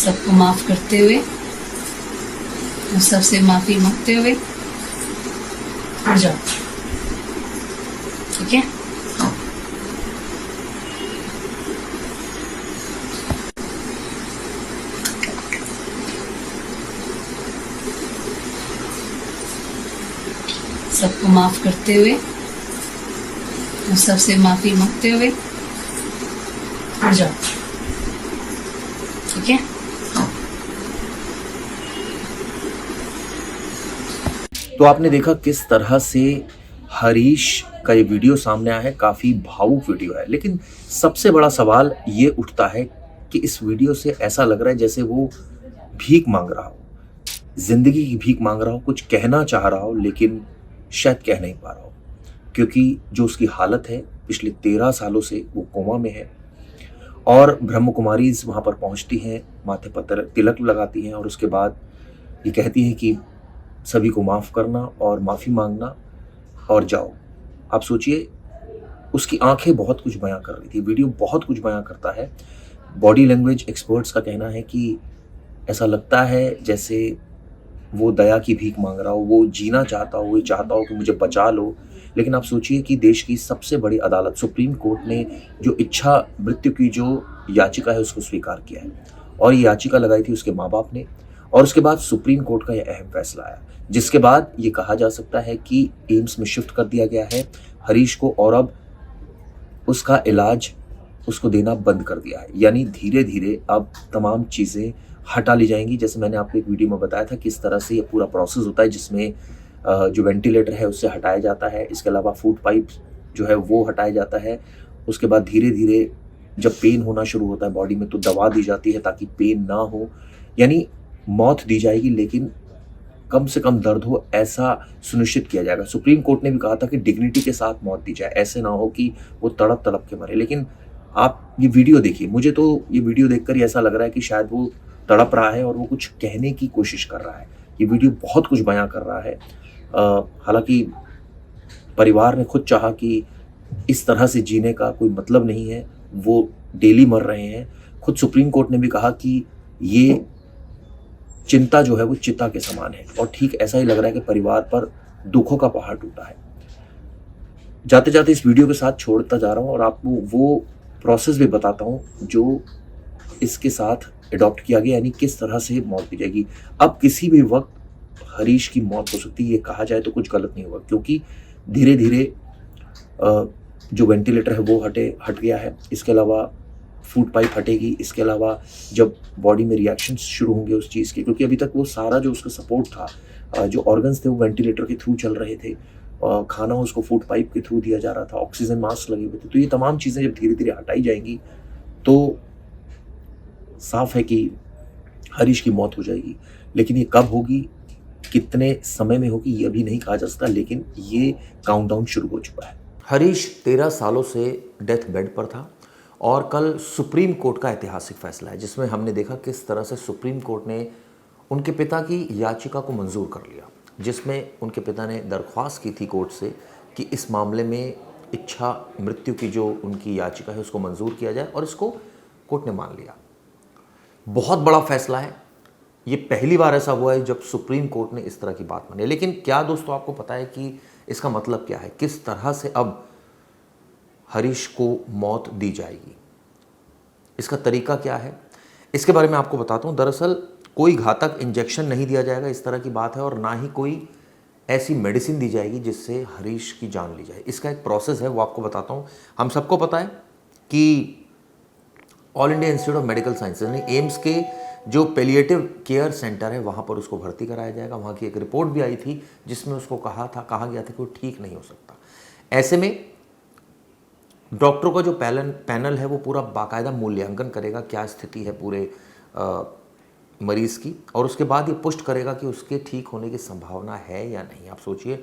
सबको माफ करते हुए और सबसे माफी मांगते हुए उठ जाओ। ठीक है। सबको माफ करते हुए और सबसे माफी मांगते हुए उठ जाओ। ठीक है। तो आपने देखा किस तरह से हरीश का ये वीडियो सामने आया है, काफ़ी भावुक वीडियो है। लेकिन सबसे बड़ा सवाल ये उठता है कि इस वीडियो से ऐसा लग रहा है जैसे वो भीख मांग रहा हो, जिंदगी की भीख मांग रहा हो, कुछ कहना चाह रहा हो लेकिन शायद कह नहीं पा रहा हो, क्योंकि जो उसकी हालत है, पिछले 13 सालों से वो कोमा में है। और ब्रह्म कुमारीज वहाँ पर पहुँचती हैं, माथे पर तिलक लगाती हैं और उसके बाद ये कहती हैं कि सभी को माफ़ करना और माफ़ी मांगना और जाओ। आप सोचिए, उसकी आंखें बहुत कुछ बयां कर रही थी, वीडियो बहुत कुछ बयां करता है। बॉडी लैंग्वेज एक्सपर्ट्स का कहना है कि ऐसा लगता है जैसे वो दया की भीख मांग रहा हो, वो जीना चाहता हो, वो चाहता हो कि मुझे बचा लो। लेकिन आप सोचिए कि देश की सबसे बड़ी अदालत सुप्रीम कोर्ट ने जो इच्छा मृत्यु की जो याचिका है उसको स्वीकार किया है, और ये याचिका लगाई थी उसके माँ बाप ने। और उसके बाद सुप्रीम कोर्ट का यह अहम फैसला आया, जिसके बाद ये कहा जा सकता है कि एम्स में शिफ्ट कर दिया गया है हरीश को, और अब उसका इलाज उसको देना बंद कर दिया है। यानी धीरे धीरे अब तमाम चीज़ें हटा ली जाएंगी। जैसे मैंने आपको एक वीडियो में बताया था किस तरह से ये पूरा प्रोसेस होता है, जिसमें जो वेंटिलेटर है उससे हटाया जाता है, इसके अलावा फूड पाइप जो है वो हटाया जाता है। उसके बाद धीरे धीरे जब पेन होना शुरू होता है बॉडी में तो दवा दी जाती है ताकि पेन ना हो। यानी मौत दी जाएगी लेकिन कम से कम दर्द हो, ऐसा सुनिश्चित किया जाएगा। सुप्रीम कोर्ट ने भी कहा था कि डिग्निटी के साथ मौत दी जाए, ऐसे ना हो कि वो तड़प तड़प के मरे। लेकिन आप ये वीडियो देखिए, मुझे तो ये वीडियो देखकर ही ऐसा लग रहा है कि शायद वो तड़प रहा है और वो कुछ कहने की कोशिश कर रहा है। ये वीडियो बहुत कुछ बयां कर रहा है। हालांकि परिवार ने खुद चाहा कि इस तरह से जीने का कोई मतलब नहीं है, वो डेली मर रहे हैं। खुद सुप्रीम कोर्ट ने भी कहा कि ये चिंता जो है वो चिता के समान है, और ठीक ऐसा ही लग रहा है कि परिवार पर दुखों का पहाड़ टूटा है। जाते जाते इस वीडियो के साथ छोड़ता जा रहा हूँ और आपको वो प्रोसेस भी बताता हूँ जो इसके साथ अडॉप्ट किया गया, यानी किस तरह से मौत दी जाएगी। अब किसी भी वक्त हरीश की मौत हो सकती है, ये कहा जाए तो कुछ गलत नहीं होगा, क्योंकि धीरे धीरे जो वेंटिलेटर है वो हट गया है। इसके अलावा फूड पाइप हटेगी। इसके अलावा जब बॉडी में रिएक्शंस शुरू होंगे उस चीज़ के, क्योंकि अभी तक वो सारा जो उसका सपोर्ट था, जो ऑर्गन्स थे वो वेंटिलेटर के थ्रू चल रहे थे, खाना उसको फूड पाइप के थ्रू दिया जा रहा था, ऑक्सीजन मास्क लगे हुए थे। तो ये तमाम चीज़ें जब धीरे धीरे हटाई जाएंगी तो साफ है कि हरीश की मौत हो जाएगी। लेकिन ये कब होगी, कितने समय में होगी, ये अभी नहीं कहा जा सकता, लेकिन ये काउंटडाउन शुरू हो चुका है। हरीश 13 सालों से डेथ बेड पर था और कल सुप्रीम कोर्ट का ऐतिहासिक फैसला है, जिसमें हमने देखा किस तरह से सुप्रीम कोर्ट ने उनके पिता की याचिका को मंजूर कर लिया, जिसमें उनके पिता ने दरख्वास्त की थी कोर्ट से कि इस मामले में इच्छा मृत्यु की जो उनकी याचिका है उसको मंजूर किया जाए, और इसको कोर्ट ने मान लिया। बहुत बड़ा फैसला है। ये पहली बार ऐसा हुआ है जब सुप्रीम कोर्ट ने इस तरह की बात मानी। लेकिन क्या दोस्तों आपको पता है कि इसका मतलब क्या है, किस तरह से अब हरीश को मौत दी जाएगी, इसका तरीका क्या है, इसके बारे में आपको बताता हूं। दरअसल कोई घातक इंजेक्शन नहीं दिया जाएगा, इस तरह की बात है, और ना ही कोई ऐसी मेडिसिन दी जाएगी जिससे हरीश की जान ली जाए। इसका एक प्रोसेस है, वो आपको बताता हूं। हम सबको पता है कि all India institute of medical sciences यानी एम्स के जो पैलिएटिव केयर सेंटर है वहाँ पर उसको भर्ती कराया जाएगा। वहाँ की एक रिपोर्ट भी आई थी जिसमें उसको कहा गया था कि वो ठीक नहीं हो सकता। ऐसे में डॉक्टरों का जो पैनल है वो पूरा बाकायदा मूल्यांकन करेगा क्या स्थिति है पूरे मरीज़ की, और उसके बाद ये पुष्ट करेगा कि उसके ठीक होने की संभावना है या नहीं। आप सोचिए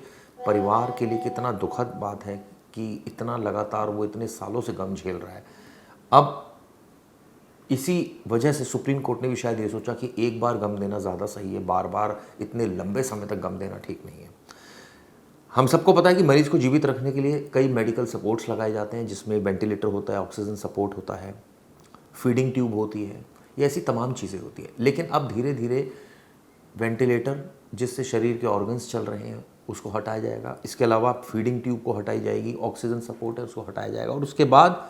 परिवार के लिए कितना दुखद बात है कि इतना लगातार वो इतने सालों से गम झेल रहा है। अब इसी वजह से सुप्रीम कोर्ट ने भी शायद ये सोचा कि एक बार गम देना ज़्यादा सही है, बार बार इतने लंबे समय तक गम देना ठीक नहीं है। हम सबको पता है कि मरीज़ को जीवित रखने के लिए कई मेडिकल सपोर्ट्स लगाए जाते हैं, जिसमें वेंटिलेटर होता है, ऑक्सीजन सपोर्ट होता है, फीडिंग ट्यूब होती है, ये ऐसी तमाम चीज़ें होती हैं। लेकिन अब धीरे धीरे वेंटिलेटर जिससे शरीर के ऑर्गन्स चल रहे हैं उसको हटाया जाएगा, इसके अलावा फीडिंग ट्यूब को हटाई जाएगी, ऑक्सीजन सपोर्ट है उसको हटाया जाएगा, और उसके बाद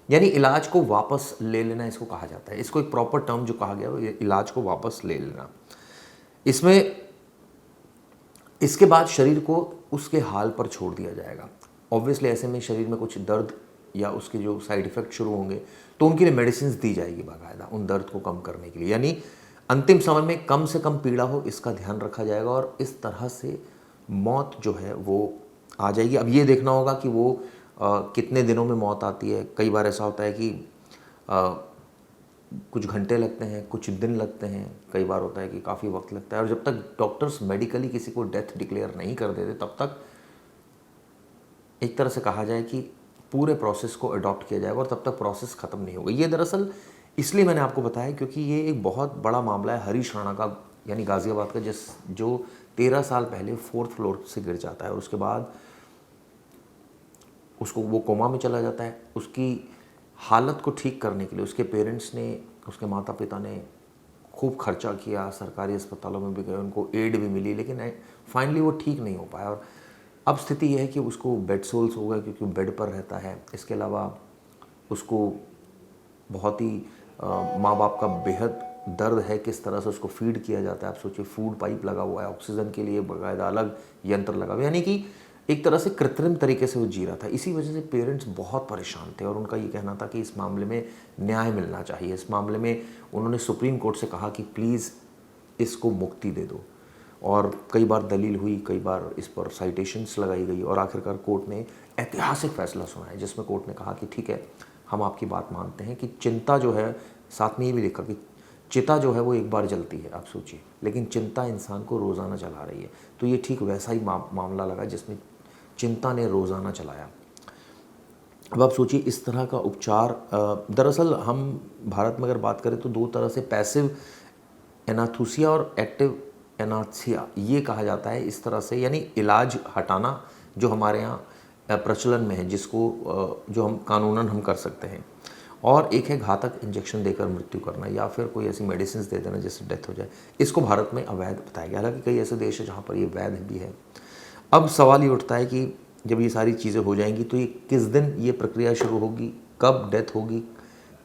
यानी इलाज को वापस ले लेना इसको कहा जाता है। इसको एक प्रॉपर टर्म जो कहा गया वो ये इलाज को वापस ले लेना। इसमें इसके बाद शरीर को उसके हाल पर छोड़ दिया जाएगा। ऑब्वियसली ऐसे में शरीर में कुछ दर्द या उसके जो साइड इफ़ेक्ट शुरू होंगे तो उनके लिए मेडिसिन दी जाएगी बाकायदा उन दर्द को कम करने के लिए, यानी अंतिम समय में कम से कम पीड़ा हो इसका ध्यान रखा जाएगा, और इस तरह से मौत जो है वो आ जाएगी। अब ये देखना होगा कि वो कितने दिनों में मौत आती है। कई बार ऐसा होता है कि कुछ घंटे लगते हैं, कुछ दिन लगते हैं, कई बार होता है कि काफ़ी वक्त लगता है, और जब तक डॉक्टर्स मेडिकली किसी को डेथ डिक्लेयर नहीं कर देते तब तक एक तरह से कहा जाए कि पूरे प्रोसेस को अडॉप्ट किया जाएगा और तब तक प्रोसेस ख़त्म नहीं होगा। ये दरअसल इसलिए मैंने आपको बताया क्योंकि ये एक बहुत बड़ा मामला है हरीश राणा का, यानी गाज़ियाबाद का, जो 13 साल पहले 4th फ्लोर से गिर जाता है और उसके बाद उसको वो कोमा में चला जाता है। उसकी हालत को ठीक करने के लिए उसके पेरेंट्स ने, उसके माता पिता ने खूब खर्चा किया, सरकारी अस्पतालों में भी गए, उनको एड भी मिली, लेकिन फाइनली वो ठीक नहीं हो पाया। और अब स्थिति यह है कि उसको बेड सोल्स हो गए क्योंकि वो बेड पर रहता है। इसके अलावा उसको बहुत ही माँ बाप का बेहद दर्द है किस तरह से उसको फीड किया जाता है। आप सोचिए, फूड पाइप लगा हुआ है, ऑक्सीजन के लिए बाकायदा अलग यंत्र लगा हुआ है, यानी कि एक तरह से कृत्रिम तरीके से वो जी रहा था। इसी वजह से पेरेंट्स बहुत परेशान थे और उनका ये कहना था कि इस मामले में न्याय मिलना चाहिए। इस मामले में उन्होंने सुप्रीम कोर्ट से कहा कि प्लीज़ इसको मुक्ति दे दो, और कई बार दलील हुई, कई बार इस पर साइटेशंस लगाई गई, और आखिरकार कोर्ट ने ऐतिहासिक फैसला सुनाया जिसमें कोर्ट ने कहा कि ठीक है, हम आपकी बात मानते हैं कि चिंता जो है, साथ में ये भी लिखा कि चिता जो है वो एक बार जलती है, आप सोचिए, लेकिन चिंता इंसान को रोज़ाना चला रही है। तो ये ठीक वैसा ही मामला लगा जिसमें चिंता ने रोज़ाना चलाया। अब आप सोचिए इस तरह का उपचार, दरअसल हम भारत में अगर बात करें तो दो तरह से पैसिव एनास्थीसिया और एक्टिव एनास्थीसिया ये कहा जाता है इस तरह से, यानी इलाज हटाना जो हमारे यहाँ प्रचलन में है, जिसको जो हम कानूनन हम कर सकते हैं, और एक है घातक इंजेक्शन देकर मृत्यु करना या फिर कोई ऐसी मेडिसिन दे देना जिससे डेथ हो जाए। इसको भारत में अवैध बताया गया, हालांकि कई ऐसे देश हैं जहाँ पर ये वैध भी है। अब सवाल ये उठता है कि जब ये सारी चीज़ें हो जाएंगी तो ये किस दिन ये प्रक्रिया शुरू होगी, कब डेथ होगी,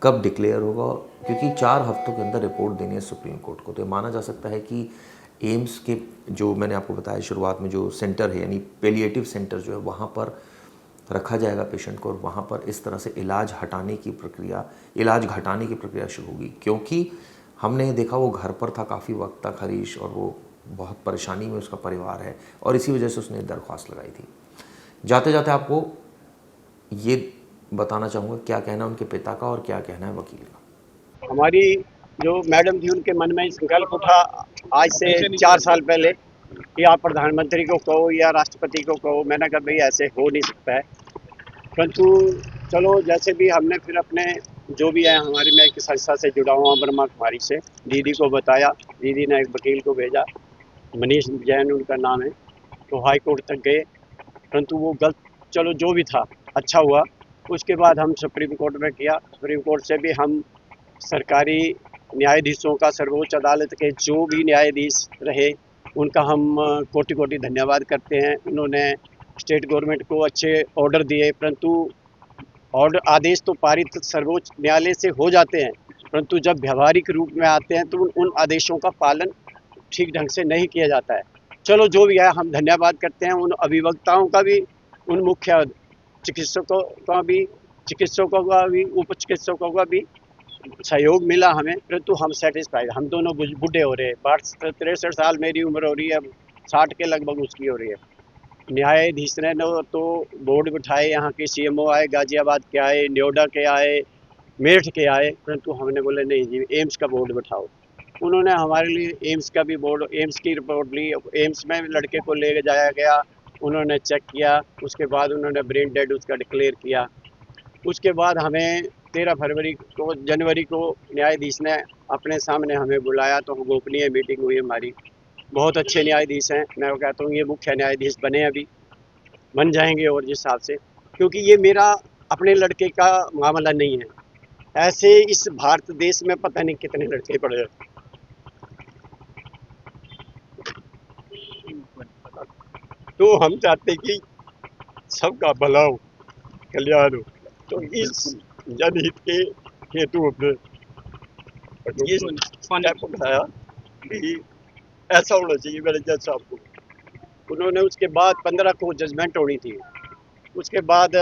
कब डिक्लेयर होगा, क्योंकि 4 हफ्तों के अंदर रिपोर्ट देनी है सुप्रीम कोर्ट को। तो ये माना जा सकता है कि एम्स के जो मैंने आपको बताया शुरुआत में जो सेंटर है, यानी पेलिएटिव सेंटर जो है, वहाँ पर रखा जाएगा पेशेंट को, और वहाँ पर इस तरह से इलाज घटाने की प्रक्रिया शुरू होगी। क्योंकि हमने देखा वो घर पर था काफ़ी वक्त तक हरीश, और वो बहुत परेशानी में उसका परिवार है, और इसी वजह से उसने दरख्वास्त लगाई थी। जाते जाते आपको ये बताना चाहूँगा क्या कहना है उनके पिता का और क्या कहना है वकील का। हमारी जो मैडम थी उनके मन में संकल्प उठा आज से 4 साल पहले कि आप प्रधानमंत्री को कहो या राष्ट्रपति को कहो। मैंने कहा भाई ऐसे हो नहीं सकता है, परंतु चलो जैसे भी हमने फिर अपने जो भी है, हमारी मैं एक संस्था से जुड़ा हूँ ब्रह्मा कुमारी से, दीदी को बताया, दीदी ने एक वकील को भेजा, मनीष जैन उनका नाम है, तो हाई कोर्ट तक गए, परंतु वो गलत, चलो जो भी था अच्छा हुआ। उसके बाद हम सुप्रीम कोर्ट में किया, सुप्रीम कोर्ट से भी हम सरकारी न्यायाधीशों का, सर्वोच्च अदालत के जो भी न्यायाधीश रहे उनका हम कोटि कोटि धन्यवाद करते हैं। उन्होंने स्टेट गवर्नमेंट को अच्छे ऑर्डर दिए, परंतु ऑर्डर आदेश तो पारित सर्वोच्च न्यायालय से हो जाते हैं, परंतु जब व्यवहारिक रूप में आते हैं तो उन आदेशों का पालन ठीक ढंग से नहीं किया जाता है। चलो जो भी है, हम धन्यवाद करते हैं उन अभिवक्ताओं का भी, उन मुख्य चिकित्सकों का भी, उप चिकित्सकों का भी सहयोग मिला हमें, परंतु हम सेटिस्फाइड। हम दोनों बूढ़े हो रहे हैं, 63 साल मेरी उम्र हो रही है, 60 के लगभग उसकी हो रही है। न्यायाधीश ने तो बोर्ड बिठाए, यहाँ के सीएमओ आए, गाजियाबाद के आए, नोएडा के आए, मेरठ के आए, परंतु हमने बोले नहीं जी एम्स का बोर्ड बिठाओ। उन्होंने हमारे लिए एम्स का भी बोर्ड, एम्स की रिपोर्ट ली, एम्स में लड़के को ले जाया गया, उन्होंने चेक किया, उसके बाद उन्होंने ब्रेन डेड उसका डिक्लेयर किया। उसके बाद हमें 13 जनवरी को न्यायाधीश ने अपने सामने हमें बुलाया, तो गोपनीय मीटिंग हुई हमारी। बहुत अच्छे न्यायाधीश हैं, मैं कहता हूँ ये मुख्य न्यायाधीश बने, अभी बन जाएंगे और जिस हिसाब से, क्योंकि ये मेरा अपने लड़के का मामला नहीं है, ऐसे इस भारत देश में पता नहीं कितने लड़के पड़े हैं। तो हम चाहते कि सबका भला हो, कल्याण हो। तो इस जनहित के हेतु अपने ये स्टेप उठाया कि ऐसा होना चाहिए मेरे जज साहब को। उन्होंने उसके बाद 15 को जजमेंट होनी थी। उसके बाद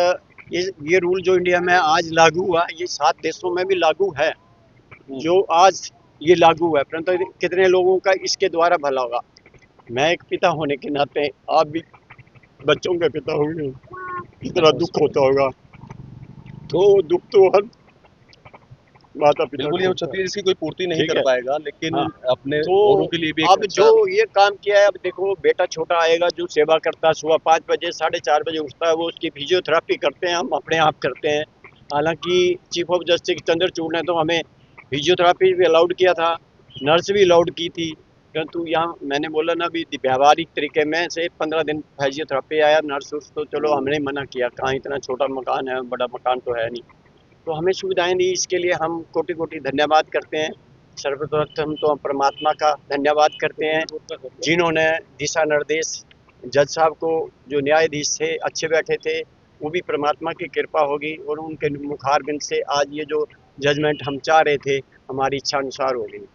ये रूल जो इंडिया में आज लागू हुआ, ये 7 देशों में भी लागू है। जो आज ये लागू हुआ है, परंतु कितने लोगों का इसके द्वारा भला होगा। मैं एक पिता होने के नाते, आप भी बच्चों के पिता होंगे, कितना दुख होता होगा। तो दुख तो हर माता पिता बिल्कुल, को ये होता है। क्षति इसकी कोई पूर्ति नहीं ठीक कर है। पाएगा, लेकिन हाँ। अपने तो औरों के लिए भी एक अब अच्छा जो ये काम किया है, अब देखो बेटा छोटा आएगा जो सेवा करता है, सुबह 5 बजे 4:30 बजे उठता है, वो उसकी फिजियोथेरेपी करते हैं, हम अपने आप करते हैं। हालांकि चीफ ऑफ जस्टिस चंद्रचूड़ ने तो हमें फिजियोथेरेपी भी अलाउड किया था, नर्स भी अलाउड की थी, परंतु यहाँ मैंने बोला ना भी व्यावहारिक तरीके में से 15 दिन फिजियोथेरेपी आया, नर्स तो चलो हमने मना किया, कहाँ इतना छोटा मकान है, बड़ा मकान तो है नहीं। तो हमें सुविधाएं दी, इसके लिए हम कोटि कोटि धन्यवाद करते हैं। सर्वप्रथम तो हम परमात्मा का धन्यवाद करते हैं जिन्होंने दिशा निर्देश जज साहब को, जो न्यायाधीश थे अच्छे बैठे थे, वो भी परमात्मा की कृपा होगी और उनके मुखारबिंद से आज ये जो जजमेंट हम चाह रहे थे हमारी इच्छा अनुसार हो गई।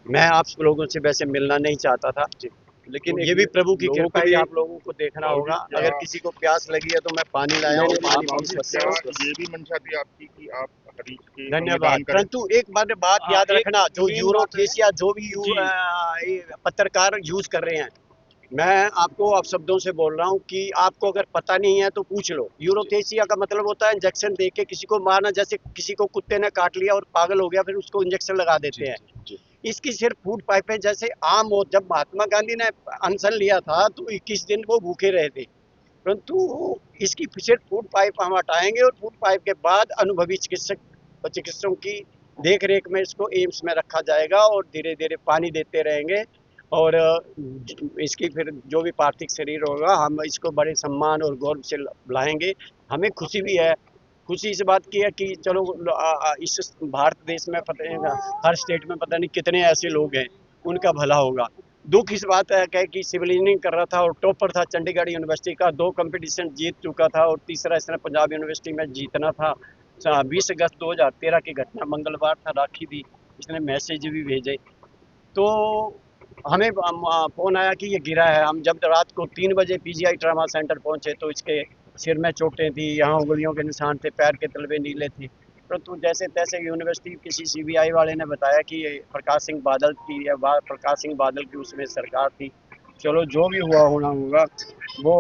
मैं आप लोगों से वैसे मिलना नहीं चाहता था, लेकिन तो ये भी प्रभु की लोगों कृपा के है, लिए आप लोगों को देखना होगा। अगर किसी को प्यास लगी है तो मैं पानी लाया हूँ, पानी पी सकते हो। ये भी मंशा थी आपकी कि आप हरीश के धन्यवाद। संविधान करें। परंतु एक बात याद रखना, जो यूरोथेसिया जो भी पत्रकार यूज कर रहे हैं, मैं आपको अपशब्दों से बोल रहा हूँ कि आपको अगर पता नहीं है तो पूछ लो। यूरोथेसिया का मतलब होता है इंजेक्शन दे के किसी को मारना, जैसे किसी को कुत्ते ने काट लिया और पागल हो गया फिर उसको इंजेक्शन लगा देते हैं। इसकी सिर्फ फूड पाइपें जैसे आम हो। जब महात्मा गांधी ने अनशन लिया था तो 21 दिन वो भूखे रहे थे, परंतु इसकी सिर्फ फूड पाइप हम हटाएंगे और फूड पाइप के बाद अनुभवी चिकित्सकों की देख रेख में इसको एम्स में रखा जाएगा और धीरे धीरे पानी देते रहेंगे और इसकी फिर जो भी पार्थिव शरीर होगा हम इसको बड़े सम्मान और गौरव से लाएंगे। हमें खुशी भी है, खुशी इस बात की है कि चलो इस भारत देश में पता नहीं हर स्टेट में पता नहीं कितने ऐसे लोग हैं, उनका भला होगा। दुख इस बात है कि सिविल इंजीनियरिंग कर रहा था और टॉपर था चंडीगढ़ यूनिवर्सिटी का, 2 कंपटीशन जीत चुका था और तीसरा इसने पंजाब यूनिवर्सिटी में जीतना था। 20 अगस्त 2013 की घटना, मंगलवार था, राखी थी, इसने मैसेज भी भेजे। तो हमें फ़ोन आया कि ये गिरा है। हम जब रात को 3 बजे पीजीआई ट्रामा सेंटर पहुंचे तो इसके सिर में चोटें थी, यहाँ उंगलियों के निशान थे, पैर के तलवे नीले थे, परंतु जैसे तैसे यूनिवर्सिटी किसी सीबीआई वाले ने बताया कि ये प्रकाश सिंह बादल की उसमें सरकार थी। चलो जो भी हुआ होना होगा, वो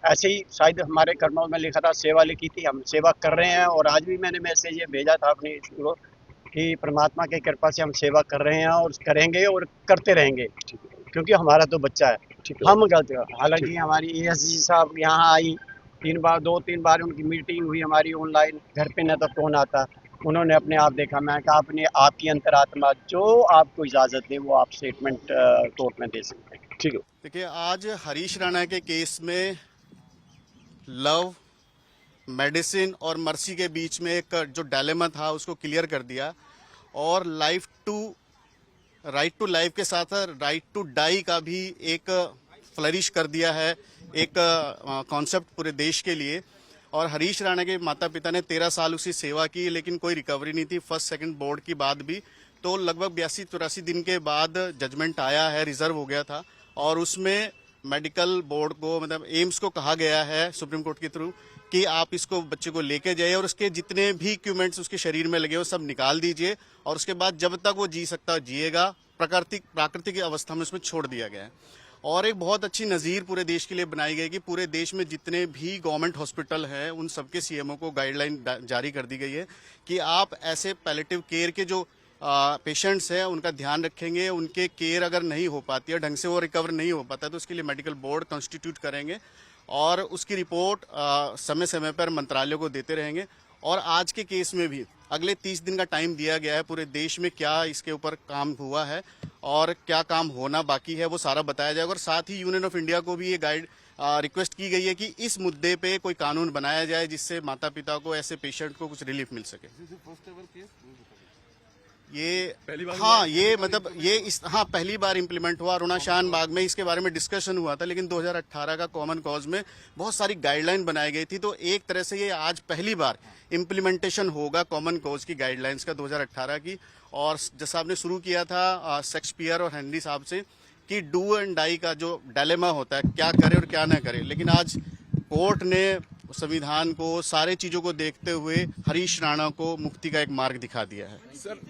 ऐसे ही शायद हमारे कर्मों में लिखा था, सेवा लिखी थी, हम सेवा कर रहे हैं। और आज भी मैंने मैसेज ये भेजा था अपनी को कि परमात्मा की कृपा से हम सेवा कर रहे हैं और करेंगे और करते रहेंगे, क्योंकि हमारा तो बच्चा है, हम गलत। हालांकि हमारी एएसजी साहब यहाँ आई 2-3 बार उनकी मीटिंग हुई हमारी ऑनलाइन, घर पे न तो कौन आता, उन्होंने अपने आप देखा। मैं कहा अपने आपकी अंतरात्मा जो आपको इजाज़त दे वो आप स्टेटमेंट कोर्ट में दे सकते हैं। ठीक है। देखिए, आज हरीश राणा के केस में लव, मेडिसिन और मर्सी के बीच में एक जो डायलेमा था उसको क्लियर कर दिया और राइट टू लाइफ के साथ राइट टू डाई का भी एक फ्लरिश कर दिया है, एक कॉन्सेप्ट पूरे देश के लिए। और हरीश राणा के माता पिता ने 13 साल उसकी सेवा की, लेकिन कोई रिकवरी नहीं थी फर्स्ट सेकंड बोर्ड की बाद भी। तो लगभग 82-83 दिन के बाद जजमेंट आया है, रिजर्व हो गया था, और उसमें मेडिकल बोर्ड को, मतलब एम्स को कहा गया है सुप्रीम कोर्ट के थ्रू कि आप इसको बच्चे को लेके जाइए और उसके जितने भी इक्विपमेंट्स उसके शरीर में लगे वो सब निकाल दीजिए, और उसके बाद जब तक वो जी सकता जिएगा, प्राकृतिक अवस्था में उसमें छोड़ दिया गया है। और एक बहुत अच्छी नज़ीर पूरे देश के लिए बनाई गई कि पूरे देश में जितने भी गवर्नमेंट हॉस्पिटल हैं उन सबके सीएमओ को गाइडलाइन जारी कर दी गई है कि आप ऐसे पैलेटिव केयर के जो पेशेंट्स हैं उनका ध्यान रखेंगे। उनके केयर अगर नहीं हो पाती है, ढंग से वो रिकवर नहीं हो पाता है, तो उसके लिए मेडिकल बोर्ड कॉन्स्टिट्यूट करेंगे और उसकी रिपोर्ट समय समय पर मंत्रालयों को देते रहेंगे। और आज के केस में भी अगले 30 दिन का टाइम दिया गया है, पूरे देश में क्या इसके ऊपर काम हुआ है और क्या काम होना बाकी है वो सारा बताया जाएगा। और साथ ही यूनियन ऑफ इंडिया को भी ये रिक्वेस्ट की गई है कि इस मुद्दे पे कोई कानून बनाया जाए जिससे माता पिता को, ऐसे पेशेंट को कुछ रिलीफ मिल सके। ये हाँ, ये मतलब ये हाँ पहली बार इम्प्लीमेंट हुआ अरुणा शान बाग में। इसके बारे में डिस्कशन हुआ था, लेकिन 2018 का कॉमन कॉज में बहुत सारी गाइडलाइन बनाई गई थी। तो एक तरह से ये आज पहली बार इम्प्लीमेंटेशन होगा कॉमन कॉज की गाइडलाइंस का 2018 की। और जैसा आपने शुरू किया था शेक्सपियर और हेनरी साहब से कि डू एंड डाई का जो डायलेमा होता है, क्या करे और क्या ना करे, लेकिन आज कोर्ट ने संविधान को, सारे चीजों को देखते हुए हरीश राणा को मुक्ति का एक मार्ग दिखा दिया है। सर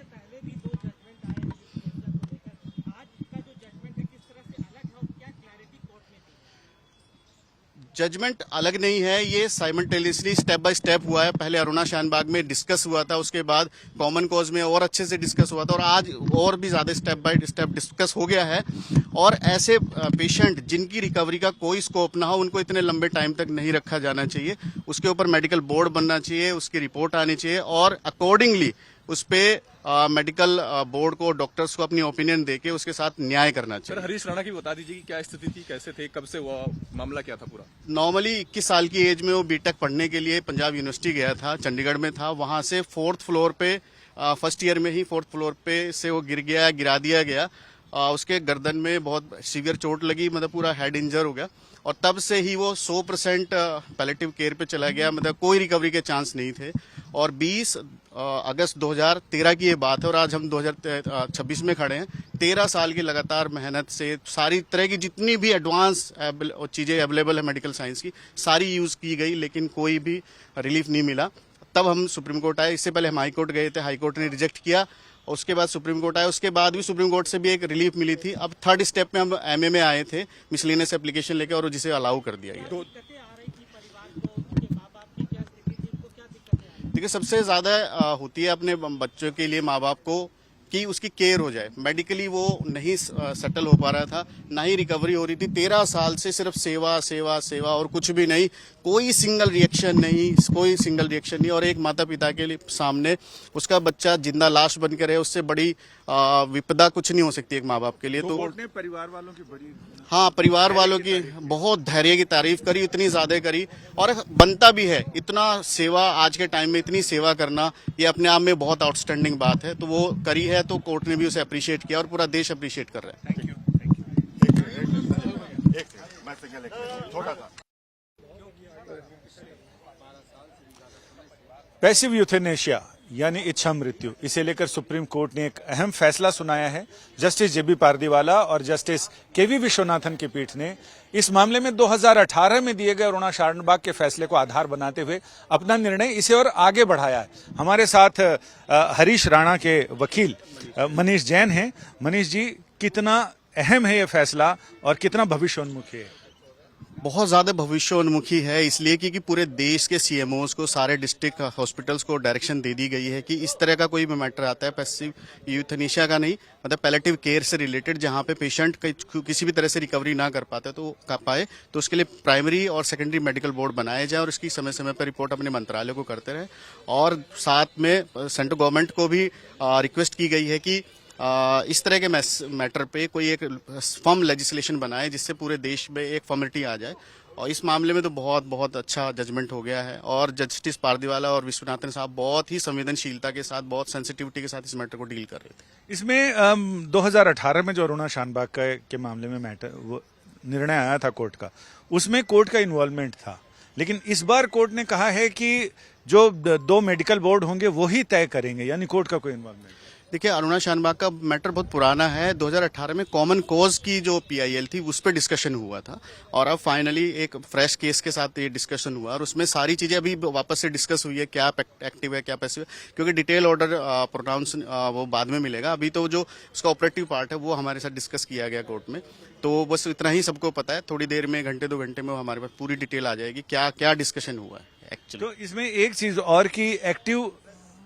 जजमेंट अलग नहीं है, ये साइमल्टेनियसली स्टेप बाय स्टेप हुआ है। पहले अरुणा शान बाग में डिस्कस हुआ था, उसके बाद कॉमन कॉज में और अच्छे से डिस्कस हुआ था, और आज और भी ज्यादा स्टेप बाय स्टेप डिस्कस हो गया है। और ऐसे पेशेंट जिनकी रिकवरी का कोई स्कोप ना हो, उनको इतने लंबे टाइम तक नहीं रखा जाना चाहिए। उसके ऊपर मेडिकल बोर्ड बनना चाहिए, उसकी रिपोर्ट आनी चाहिए, और अकॉर्डिंगली उस पे मेडिकल बोर्ड को, डॉक्टर्स को अपनी ओपिनियन देके उसके साथ न्याय करना चाहिए। सर हरीश राणा की बता दीजिए कि क्या स्थिति थी, कैसे थे, कब से हुआ, मामला क्या था पूरा? नॉर्मली 21 साल की एज में वो बीटेक पढ़ने के लिए पंजाब यूनिवर्सिटी गया था, चंडीगढ़ में था। वहां से 4th फ्लोर पे, फर्स्ट ईयर में ही 4th फ्लोर पे से वो गिरा दिया गया। उसके गर्दन में बहुत सीवियर चोट लगी, मतलब पूरा हेड इंजर हो गया, और तब से ही वो 100% पैलेटिव केयर पे चला गया, मतलब कोई रिकवरी के चांस नहीं थे। और 20 अगस्त 2013 की ये बात है, और आज हम 2026 में खड़े हैं। 13 साल की लगातार मेहनत से सारी तरह की जितनी भी एडवांस चीजें अवेलेबल है मेडिकल साइंस की, सारी यूज की गई, लेकिन कोई भी रिलीफ नहीं मिला। तब हम सुप्रीम कोर्ट आए। इससे पहले हम हाई कोर्ट गए थे, हाई कोर्ट ने रिजेक्ट किया। उसके बाद सुप्रीम कोर्ट आया, उसके बाद भी सुप्रीम कोर्ट से भी एक रिलीफ मिली थी। अब 3rd स्टेप में हम एमए में आए थे मिसलेनियस एप्लीकेशन लेके, और जिसे अलाउ कर दिया गया। देखिए, सबसे ज्यादा होती है अपने बच्चों के लिए माँ बाप को कि उसकी केयर हो जाए। मेडिकली वो नहीं सेटल हो पा रहा था, ना ही रिकवरी हो रही थी। 13 साल से सिर्फ सेवा सेवा सेवा और कुछ भी नहीं, कोई सिंगल रिएक्शन नहीं। और एक माता पिता के लिए सामने उसका बच्चा जिंदा लाश बन के रहे, उससे बड़ी विपदा कुछ नहीं हो सकती एक माँ बाप के लिए। तो कोर्ट ने परिवार वालों की बड़ी, हाँ, परिवार वालों की बहुत धैर्य की तारीफ करी, इतनी ज्यादा करी, और बनता भी है। इतना सेवा आज के टाइम में, इतनी सेवा करना, ये अपने आप में बहुत आउटस्टैंडिंग बात है। तो वो करी है, तो कोर्ट ने भी उसे अप्रिशिएट किया, और पूरा देश अप्रिशिएट कर रहा है। पैसिव यूथेनेशिया यानी इच्छा मृत्यु, इसे लेकर सुप्रीम कोर्ट ने एक अहम फैसला सुनाया है। जस्टिस जेबी पारदीवाला और जस्टिस केवी विश्वनाथन की पीठ ने इस मामले में 2018 में दिए गए अरुणा शान बाग के फैसले को आधार बनाते हुए अपना निर्णय इसे और आगे बढ़ाया है। हमारे साथ हरीश राणा के वकील मनीष जैन हैं। मनीष जी, कितना अहम है ये फैसला और कितना भविष्योन्मुखी है? बहुत ज़्यादा भविष्योन्मुखी है, इसलिए क्योंकि पूरे देश के सीएमओस को, सारे डिस्ट्रिक्ट हॉस्पिटल्स को डायरेक्शन दे दी गई है कि इस तरह का कोई भी मैटर आता है, पैसिव यूथेनेशिया का नहीं, मतलब पैलेटिव केयर से रिलेटेड, जहाँ पे पेशेंट किसी भी तरह से रिकवरी ना कर पाते तो उसके लिए प्राइमरी और सेकेंडरी मेडिकल बोर्ड बनाया जाए, और इसकी समय समय पर रिपोर्ट अपने मंत्रालय को करते रहे। और साथ में सेंट्रल गवर्नमेंट को भी रिक्वेस्ट की गई है कि इस तरह के मैटर पे कोई एक फर्म लेजिस्लेशन बनाए, जिससे पूरे देश में एक फॉर्मेलिटी आ जाए। और इस मामले में तो बहुत बहुत अच्छा जजमेंट हो गया है, और जस्टिस पारदीवाला और विश्वनाथन साहब बहुत ही संवेदनशीलता के साथ, बहुत सेंसिटिविटी के साथ इस मैटर को डील कर रहे थे। इसमें 2018 में जो अरुणा शान बाग के मामले में मैटर वो निर्णय आया था कोर्ट का, उसमें कोर्ट का इन्वॉल्वमेंट था, लेकिन इस बार कोर्ट ने कहा है कि जो 2 मेडिकल बोर्ड होंगे वो ही तय करेंगे, यानी कोर्ट का कोई इन्वॉल्वमेंट। देखिए, अरुणा शान बाग का मैटर बहुत पुराना है। 2018 में कॉमन कॉज की जो PIL थी उस पर डिस्कशन हुआ था, और अब फाइनली एक फ्रेश केस के साथ ये डिस्कशन हुआ, और उसमें सारी चीजें अभी वापस से डिस्कस हुई है, क्या एक्टिव है क्या पैसिव है, क्योंकि डिटेल ऑर्डर प्रोनाउंस वो बाद में मिलेगा। अभी तो जो उसका ऑपरेटिव पार्ट है वो हमारे साथ डिस्कस किया गया कोर्ट में, तो बस इतना ही सबको पता है। थोड़ी देर में, घंटे 2 घंटे में हमारे पास पूरी डिटेल आ जाएगी क्या क्या डिस्कशन हुआ है एक्चुअली। तो इसमें एक चीज और की एक्टिव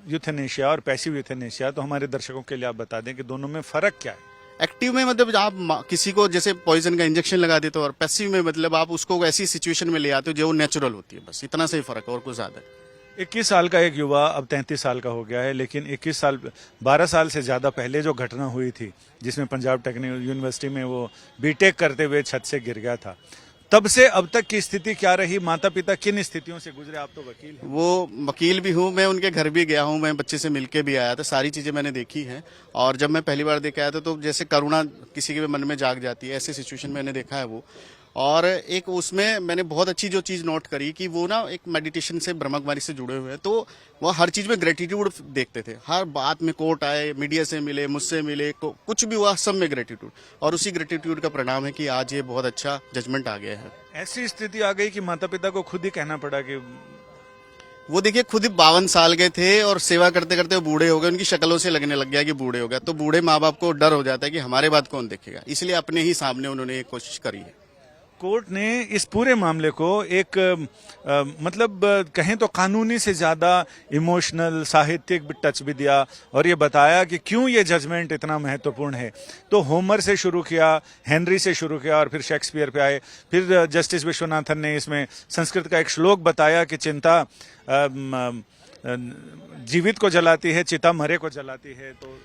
यूथेनेशिया और पैसिव यूथेनेशिया, तो हमारे दर्शकों के लिए आप बता दें कि दोनों में फर्क क्या है? एक्टिव में मतलब आप किसी को जैसे पॉइजन का इंजेक्शन लगा देते हो, और पैसिव में मतलब आप उसको ऐसी सिचुएशन में ले आते हो जो नेचुरल होती है, बस इतना से ही फर्क है, और कुछ ज्यादा। 21 साल का एक युवा अब 33 साल का हो गया है, लेकिन 12 साल से ज्यादा पहले जो घटना हुई थी, जिसमें पंजाब टेक्निकल यूनिवर्सिटी में वो बीटेक करते हुए छत से गिर गया था, तब से अब तक की स्थिति क्या रही, माता पिता किन स्थितियों से गुजरे? आप तो वकील हैं। वो वकील भी हूँ, मैं उनके घर भी गया हूँ, मैं बच्चे से मिलके भी आया था, सारी चीज़ें मैंने देखी हैं। और जब मैं पहली बार देख के आया था तो जैसे करुणा किसी के भी मन में जाग जाती है, ऐसे सिचुएशन मैंने देखा है वो। और एक उसमें मैंने बहुत अच्छी जो चीज़ नोट करी कि वो ना एक मेडिटेशन से, ब्रह्मकुमारी से जुड़े हुए हैं, तो वो हर चीज़ में ग्रेटिट्यूड देखते थे। हर बात में कोर्ट आए, मीडिया से मिले, मुझसे मिले, कुछ भी हुआ सब में ग्रेटिट्यूड, और उसी ग्रेटिट्यूड का परिणाम है कि आज ये बहुत अच्छा जजमेंट आ गया है। ऐसी स्थिति आ गई कि माता पिता को खुद ही कहना पड़ा कि वो देखिए खुद ही 52 साल के थे और सेवा करते करते वो बूढ़े हो गए, उनकी शक्लों से लगने लग गया कि बूढ़े हो गया। तो बूढ़े माँ बाप को डर हो जाता है कि हमारे बात कौन देखेगा, इसलिए अपने ही सामने उन्होंने ये कोशिश करी है। कोर्ट ने इस पूरे मामले को एक मतलब कहें तो कानूनी से ज्यादा इमोशनल, साहित्यिक टच भी दिया और ये बताया कि क्यों ये जजमेंट इतना महत्वपूर्ण है। तो होमर से शुरू किया, हेनरी से शुरू किया और फिर शेक्सपियर पे आए। फिर जस्टिस विश्वनाथन ने इसमें संस्कृत का एक श्लोक बताया कि चिंता जीवित को जलाती है, चिता मरे को जलाती है। तो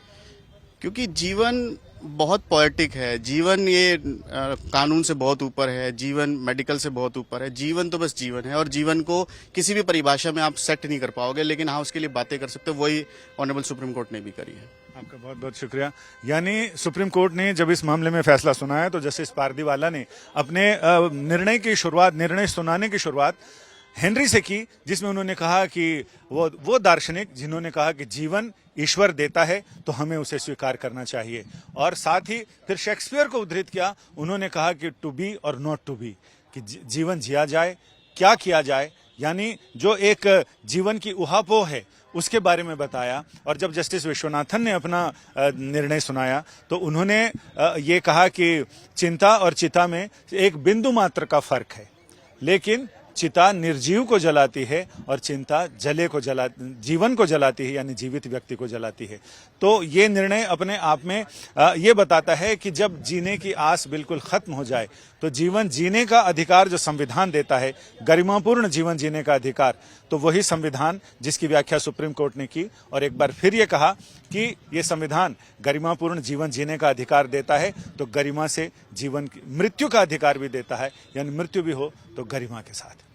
क्योंकि जीवन बहुत पोएटिक है, जीवन ये कानून से बहुत ऊपर है, जीवन मेडिकल से बहुत ऊपर है। जीवन तो बस जीवन है और जीवन को किसी भी परिभाषा में आप सेट नहीं कर पाओगे, लेकिन हाँ उसके लिए बातें कर सकते हो। वही ऑनरेबल सुप्रीम कोर्ट ने भी करी है। आपका बहुत बहुत शुक्रिया। यानी सुप्रीम कोर्ट ने जब इस मामले में फैसला सुनाया तो जस्टिस पारदीवाला ने अपने निर्णय सुनाने की शुरुआत हेनरी से की, जिसमें उन्होंने कहा कि वो दार्शनिक जिन्होंने कहा कि जीवन ईश्वर देता है तो हमें उसे स्वीकार करना चाहिए। और साथ ही फिर शेक्सपियर को उद्धृत किया। उन्होंने कहा कि टू बी और नॉट टू बी, कि जीवन जिया जाए, क्या किया जाए, यानी जो एक जीवन की उहापोह है उसके बारे में बताया। और जब जस्टिस विश्वनाथन ने अपना निर्णय सुनाया तो उन्होंने ये कहा कि चिंता और चिता में एक बिंदु मात्र का फर्क है, लेकिन चिता निर्जीव को जलाती है और चिंता जीवन को जलाती है, यानी जीवित व्यक्ति को जलाती है। तो ये निर्णय अपने आप में ये बताता है कि जब जीने की आस बिल्कुल खत्म हो जाए तो जीवन जीने का अधिकार जो संविधान देता है, गरिमापूर्ण जीवन जीने का अधिकार, तो वही संविधान जिसकी व्याख्या सुप्रीम कोर्ट ने की और एक बार फिर ये कहा कि ये संविधान गरिमापूर्ण जीवन जीने का अधिकार देता है तो गरिमा से मृत्यु का अधिकार भी देता है, यानी मृत्यु भी हो तो गरिमा के साथ।